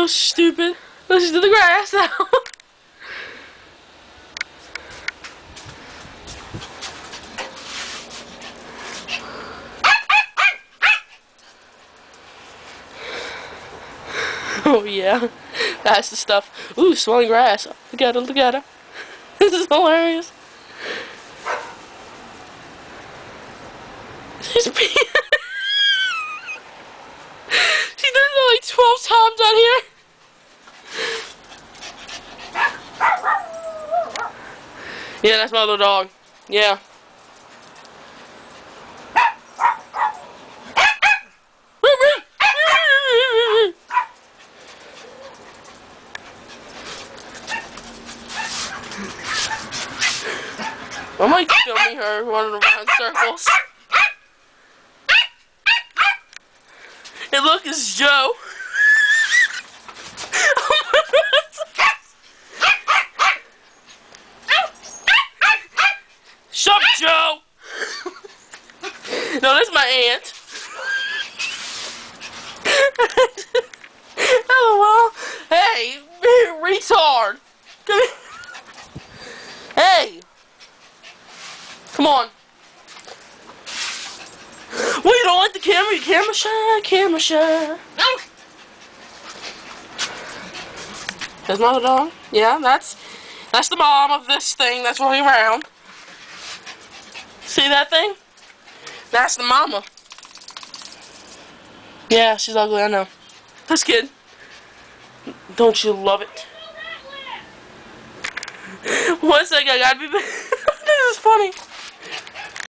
So stupid. Listen to the grass now. Oh yeah, that's the stuff. Ooh, swelling grass. Look at her, look at her. This is hilarious. She's peeing. She did it like 12 times out here. Yeah, that's my little dog. Yeah. I'm like filming her running around in circles. And look, it's Joe. Shut up, Joe! No, that's my aunt. LOL. Hey, retard. Come here. Hey. Come on. Well, you don't like the camera? You camera shy, camera shy. That's my little dog. Yeah, that's the mom of this thing that's running around. See that thing? That's the mama. Yeah, she's ugly, I know. This kid. Don't you love it? One second, I gotta be. This is funny.